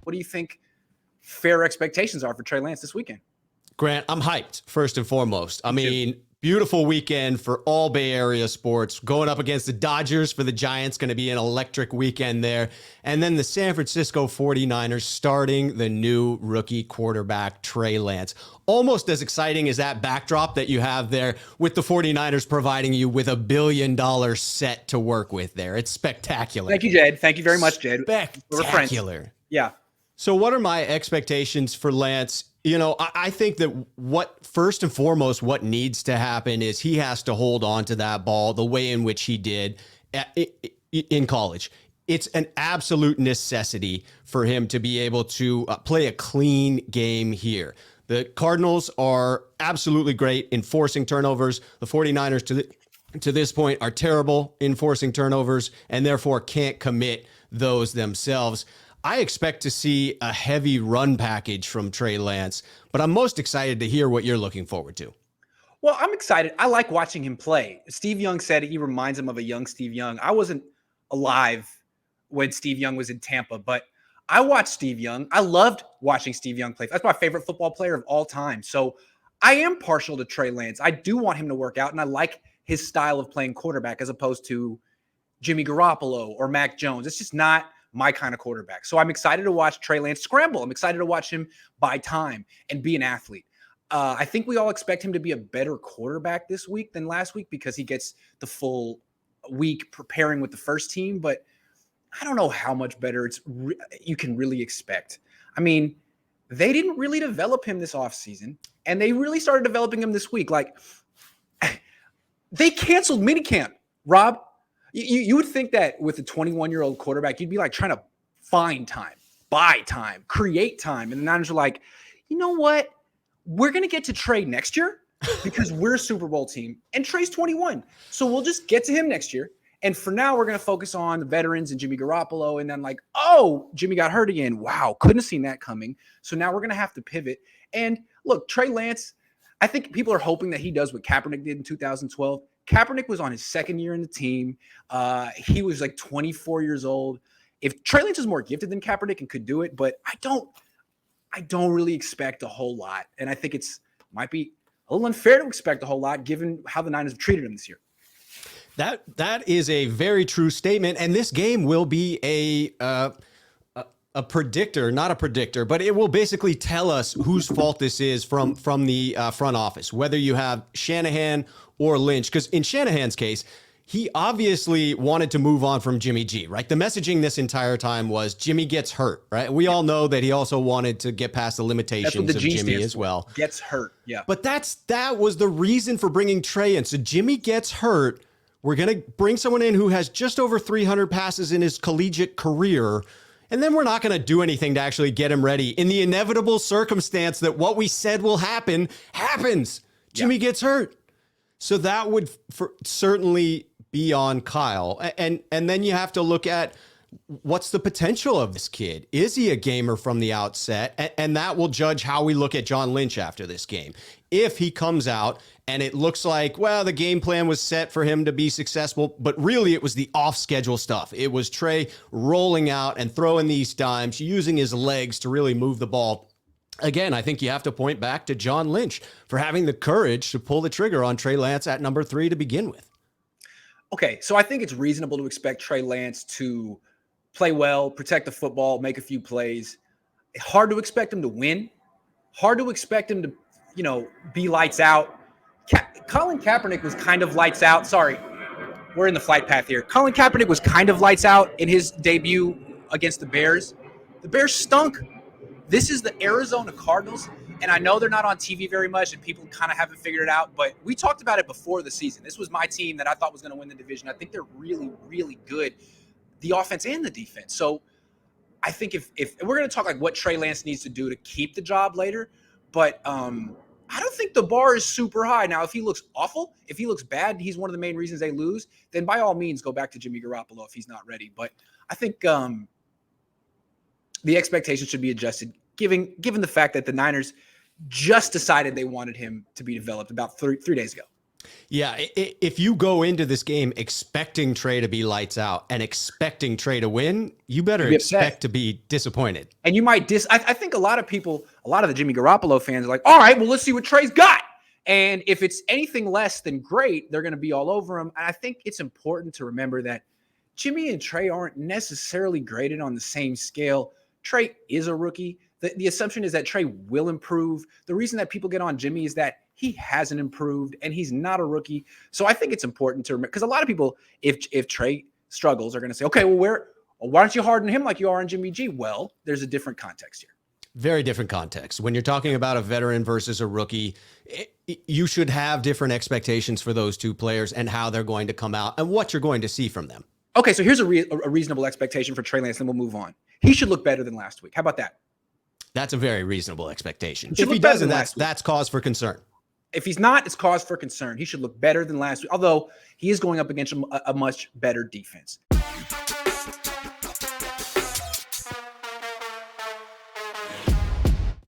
What do you think fair expectations are for Trey Lance this weekend? Grant, I'm hyped, first and foremost. I mean, beautiful weekend for all Bay Area sports. Going up against the Dodgers for the Giants, going to be an electric weekend there. And then the San Francisco 49ers starting the new rookie quarterback, Trey Lance. Almost as exciting as that backdrop that you have there with the 49ers providing you with $1 billion set to work with there. It's spectacular. Thank you, Jed. Thank you very much, Jed. Spectacular. Yeah. So what are my expectations for Lance? I think that first and foremost, what needs to happen is he has to hold on to that ball the way in which he did in college. It's an absolute necessity for him to be able to play a clean game here. The Cardinals are absolutely great in forcing turnovers. The 49ers to this point are terrible in forcing turnovers and therefore can't commit those themselves. I expect to see a heavy run package from Trey Lance, but I'm most excited to hear what you're looking forward to. Well, I'm excited. I like watching him play. Steve Young said he reminds him of a young Steve Young. I wasn't alive when Steve Young was in Tampa, but I watched Steve Young. I loved watching Steve Young play. That's my favorite football player of all time. So I am partial to Trey Lance. I do want him to work out, and I like his style of playing quarterback as opposed to Jimmy Garoppolo or Mac Jones. It's just not my kind of quarterback. So I'm excited to watch Trey Lance scramble. I'm excited to watch him buy time and be an athlete. I think we all expect him to be a better quarterback this week than last week because he gets the full week preparing with the first team, but I don't know how much better you can really expect. I mean, they didn't really develop him this offseason, and they really started developing him this week. Like, they canceled minicamp, Rob. You would think that with a 21-year-old quarterback, you'd be like trying to find time, buy time, create time. And the Niners are like, you know what? We're going to get to Trey next year because we're a Super Bowl team. And Trey's 21. So we'll just get to him next year. And for now, we're going to focus on the veterans and Jimmy Garoppolo. And then like, oh, Jimmy got hurt again. Wow, couldn't have seen that coming. So now we're going to have to pivot. And look, Trey Lance, I think people are hoping that he does what Kaepernick did in 2012. Kaepernick was on his second year in the team. He was like 24 years old. If Trey Lance is more gifted than Kaepernick and could do it, but I don't really expect a whole lot. And I think might be a little unfair to expect a whole lot given how the Niners have treated him this year. That is a very true statement. And this game will be a predictor, not a predictor, but it will basically tell us whose fault this is from the front office, whether you have Shanahan or Lynch. Because in Shanahan's case, he obviously wanted to move on from Jimmy G, right? The messaging this entire time was Jimmy gets hurt, right? We all know that he also wanted to get past the limitations of Jimmy as well. Gets hurt, yeah. But that was the reason for bringing Trey in. So Jimmy gets hurt. We're going to bring someone in who has just over 300 passes in his collegiate career. And then we're not going to do anything to actually get him ready in the inevitable circumstance that what we said will happen happens. Jimmy gets hurt. So that would certainly be on Kyle. And then you have to look at what's the potential of this kid? Is he a gamer from the outset? And that will judge how we look at John Lynch after this game. If he comes out and it looks like, well, the game plan was set for him to be successful, but really it was the off-schedule stuff. It was Trey rolling out and throwing these dimes, using his legs to really move the ball. Again, I think you have to point back to John Lynch for having the courage to pull the trigger on Trey Lance at number 3 to begin with. Okay, so I think it's reasonable to expect Trey Lance to play well, protect the football, make a few plays. Hard to expect him to win. Hard to expect him to, be lights out. Colin Kaepernick was kind of lights out. Sorry, we're in the flight path here. Colin Kaepernick was kind of lights out in his debut against the Bears. The Bears stunk. This is the Arizona Cardinals, and I know they're not on TV very much, and people kind of haven't figured it out, but we talked about it before the season. This was my team that I thought was going to win the division. I think they're really, really good, the offense and the defense. So I think if we're going to talk like what Trey Lance needs to do to keep the job later, but I don't think the bar is super high. Now, if he looks awful, if he looks bad, he's one of the main reasons they lose, then by all means go back to Jimmy Garoppolo if he's not ready. But I think the expectations should be adjusted, given the fact that the Niners just decided they wanted him to be developed about three days ago. Yeah, if you go into this game expecting Trey to be lights out and expecting Trey to win, you better You'd be upset. expect to be disappointed. And you might I think a lot of people, a lot of the Jimmy Garoppolo fans are like, all right, well, let's see what Trey's got. And if it's anything less than great, they're going to be all over him. And I think it's important to remember that Jimmy and Trey aren't necessarily graded on the same scale. Trey is a rookie. The assumption is that Trey will improve. The reason that people get on Jimmy is that he hasn't improved and he's not a rookie. So I think it's important to remember, because a lot of people, if Trey struggles, are going to say, okay, well, why aren't you harden him like you are on Jimmy G? Well, there's a different context here. Very different context. When you're talking about a veteran versus a rookie, you should have different expectations for those two players and how they're going to come out and what you're going to see from them. Okay, so here's a reasonable expectation for Trey Lance, then we'll move on. He should look better than last week. How about that? That's a very reasonable expectation. If he doesn't, that's cause for concern. If he's not, it's cause for concern. He should look better than last week, although he is going up against a much better defense.